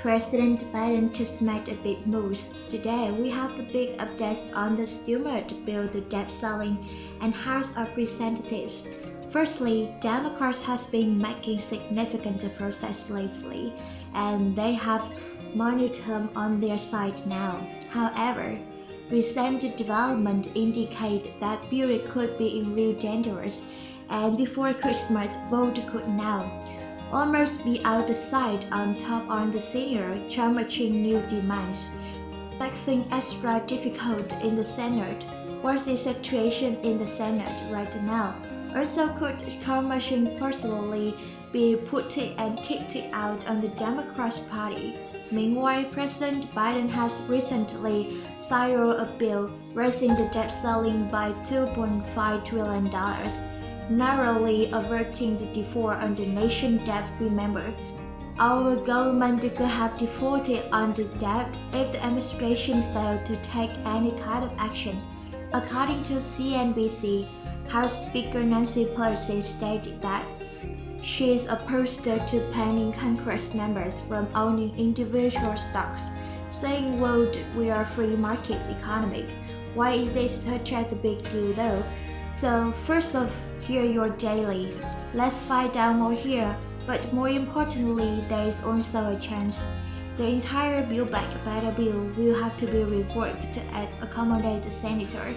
President Biden just made a big moves. Today, we have the big updates on the stimulus bill, the debt ceiling, and House of Representatives. Firstly, Democrats has been making significant progress lately, and they have momentum on their side now. However, recent development indicate that bill could be in real dangerous, and before Christmas, vote could now almost be out of sight. On top on the senior, challenging new demands, making extra difficult in the Senate. What's the situation in the Senate right now? Also, could Commission personally be put and kicked out on the Democrat Party? Meanwhile, President Biden has recently signed a bill raising the debt ceiling by $2.5 trillion, narrowly averting the default on the nation's debt. Remember, our government could have defaulted on the debt if the administration failed to take any kind of action. According to CNBC, House Speaker Nancy Pelosi stated that she is opposed to banning Congress members from owning individual stocks, saying, "World, we are a free market economy. Why is this such a big deal though?" So first off, here your daily. Let's find out more here, but more importantly, there is also a chance the entire Build Back Better bill will have to be reworked to accommodate the senator.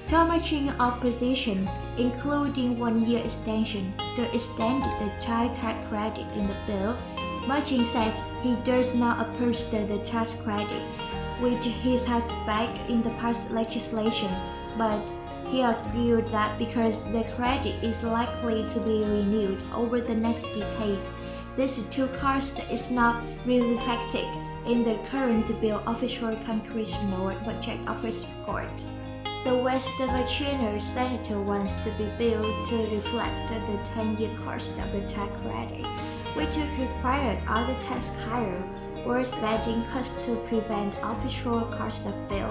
Damaging opposition, including one-year extension, to extend the child tax credit in the bill. Manchin says he does not oppose the tax credit, which he has backed in the past legislation, but he argued that because the credit is likely to be renewed over the next decade, this two cost is not really reflected in the current bill. Official Congressional Budget Office report. The West Virginia senator wants to be built to reflect the 10-year cost of the tax credit, which would require other tax higher or spending cuts to prevent official cost of bill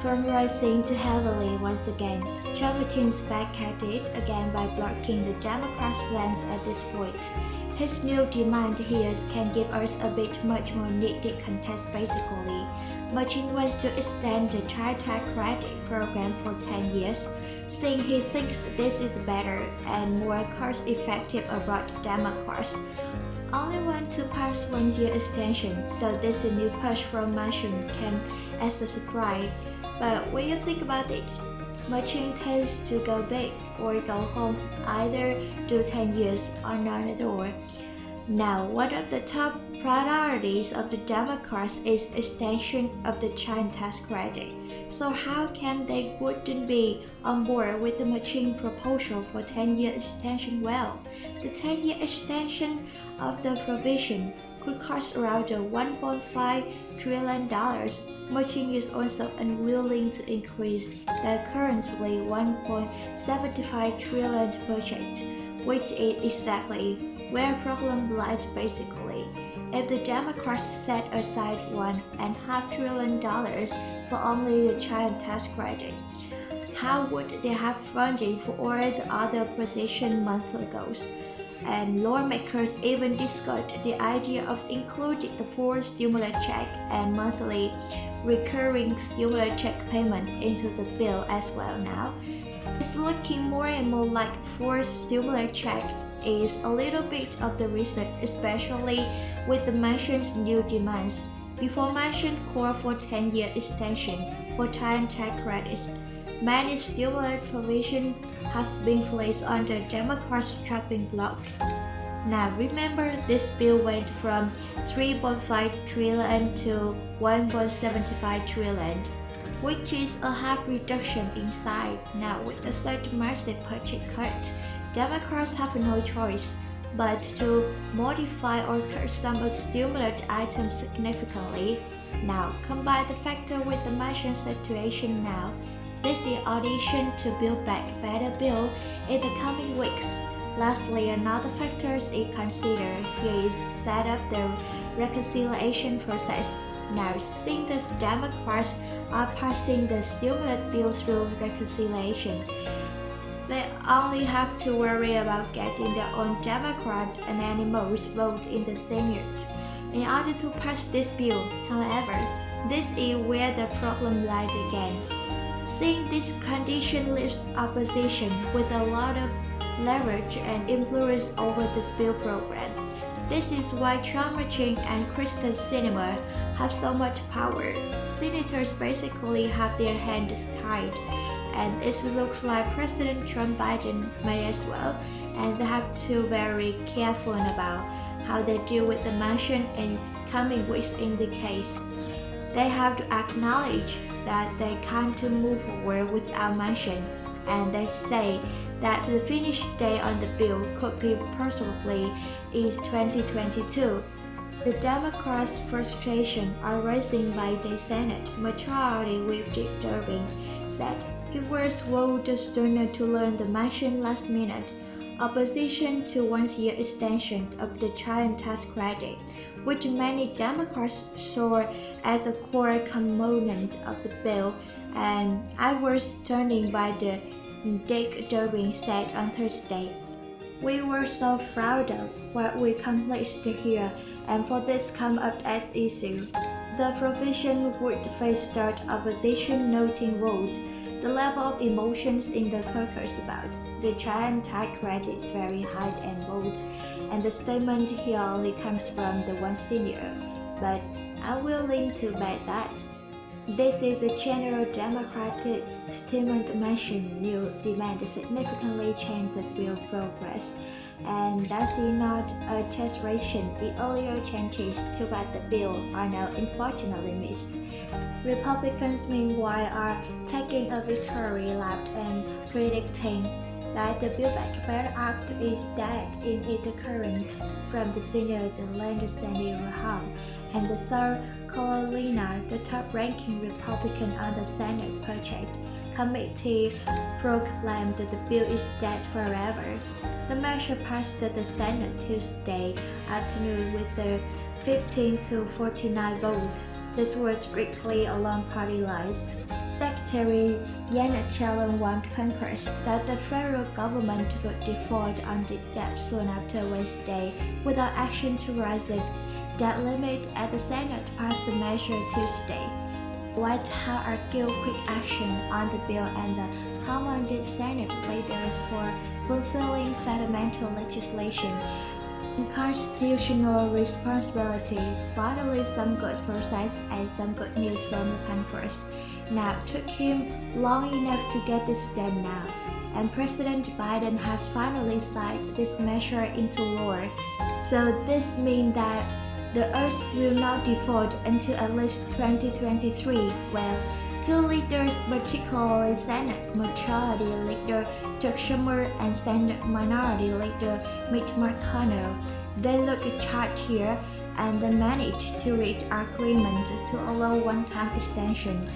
from rising too heavily once again. Chamberlain's back at it again by blocking the Democrats' plans at this point. His new demand here can give us a bit much more needed context basically. Manchin wants to extend the child tax credit program for 10 years, saying he thinks this is better and more cost-effective abroad. Democrats only want to pass one-year extension, so this new push from Manchin came as a surprise. But when you think about it, Manchin tends to go big or go home, either do 10 years or not at all. Now, one of the top priorities of the Democrats is extension of the child tax credit. So how can they wouldn't be on board with the Manchin proposal for 10-year extension? Well, the 10-year extension of the provision could cost around $1.5 trillion. Manchin is also unwilling to increase the currently $1.75 trillion budget, which is exactly where problem lies basically. If the Democrats set aside $1.5 trillion for only the child tax credit, how would they have funding for all the other position monthly goals? And lawmakers even discussed the idea of including the full stimulus check and monthly recurring stimulus check payment into the bill as well. Now, it's looking more and more like full stimulus check is a little bit of the reason, especially with the Manchin's new demands. Before Manchin called for 10-year extension for child tax credits, many stimulus provisions have been placed on the Democrats' chopping block. Now remember, this bill went from $3.5 trillion to $1.75 trillion, which is a half reduction in size. Now with such massive budget cut, Democrats have no choice but to modify or cut some stimulus items significantly. Now, combine the factor with the Manchin situation now. This is audition to Build Back Better bill in the coming weeks. Lastly, another factor is considered here is set up the reconciliation process. Now, since the Democrats are passing the stimulus bill through reconciliation, they only have to worry about getting their own Democrat and animals vote in the Senate. in order to pass this bill. However, this is where the problem lies again. Seeing this condition leaves opposition with a lot of leverage and influence over this bill program. This is why Trump Machine and Kristen Sinema have so much power. Senators basically have their hands tied, and it looks like President Trump Biden may as well, and they have to be very careful about how they deal with the motion in coming weeks in the case. They have to acknowledge that they can't move forward without motion, and they say that the finish date on the bill could be possibly is 2022. The Democrats' frustration are rising by the Senate Majority Whip Dick Durbin said he was voted sooner to learn the motion last minute. Opposition to one-year extension of the child tax credit, which many Democrats saw as a core component of the bill, and I was stunned by the Dick Durbin said on Thursday. We were so proud of what we accomplished here, and for this come up as issue. The provision would face start opposition noting vote. The level of emotions in the caucus about the child tax credit is very high and bold, and the statement here only comes from the one senior, but I'm willing to bet that. This is a general Democratic statement mention new demand to significantly change the bill progress, and that's not a desperation. The earlier changes to what the bill are now unfortunately missed. Republicans, meanwhile, are taking a victory lap and predicting that the Build Back Better Act is dead in its current from the Senate and Sandy Raham and the South Carolina, the top-ranking Republican on the Senate Budget Committee proclaimed that the bill is dead forever. The measure passed the Senate Tuesday afternoon with a 15-49 vote. This was strictly along party lines. Secretary Janet Yellen warned Congress that the federal government would default on the debt soon after Wednesday without action to raise the debt limit as the Senate passed the measure Tuesday. The White House argued quick action on the bill and commended Senate leaders for fulfilling fundamental legislation and constitutional responsibility. Finally, some good process and some good news from the Congress. Now, it took him long enough to get this done now, and President Biden has finally signed this measure into law. So this means that the Earth will not default until at least 2023. Well, two leaders, particularly Senate Majority Leader Chuck Schumer and Senate Minority Leader Mitch McConnell, they look in charge here, and they managed to reach agreement to allow one-time extension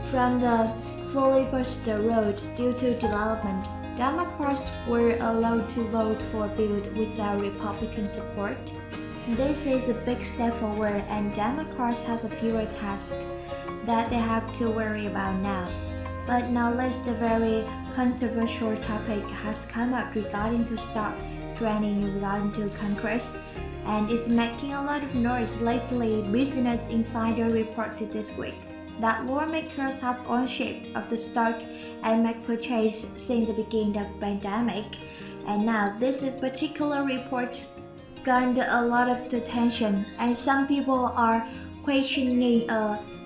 from the filibuster road due to development. Democrats were allowed to vote for a bill without Republican support. This is a big step forward, and Democrats have a fewer tasks that they have to worry about now. But now the very controversial topic has come up regarding to start training regarding to Congress, and it's making a lot of noise lately. Business Insider reported this week that lawmakers have ownership of the stock and make purchase since the beginning of the pandemic, and now this is particular report gained a lot of attention, and some people are questioning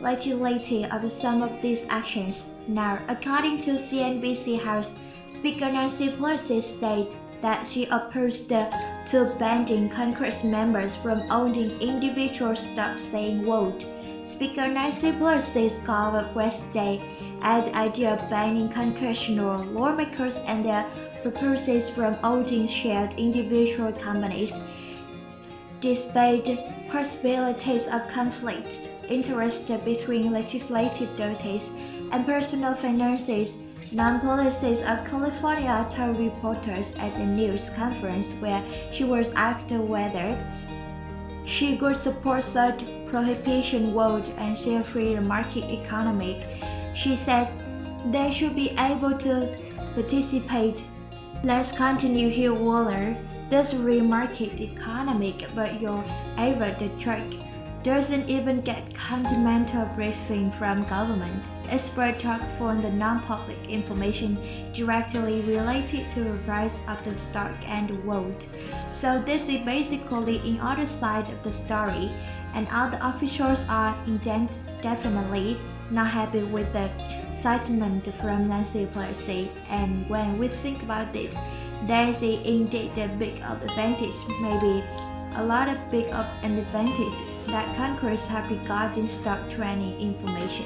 legality of some of these actions. Now, according to CNBC House Speaker Nancy Pelosi stated that she opposed to banning Congress members from owning individual stocks, saying, quote, Speaker Nancy Pelosi scoffed Wednesday at the idea of banning congressional lawmakers and their purposes from owning shared individual companies. Despite possibilities of conflict interest between legislative duties and personal finances, non-policies of California told reporters at the news conference where she was asked whether she could support such prohibition vote and share free market economy. She says they should be able to participate Let's continue here, Waller. This remarket economic, but your ever the truck doesn't even get continental briefing from government. Expert talk from the non-public information directly related to the price of the stock and vote. So this is basically in other side of the story, and all the officials are definitely not happy with the statement from Nancy Pelosi. And when we think about it, there is indeed a big of advantage, maybe a lot of big of an advantage that Congress have regarding stock trading information.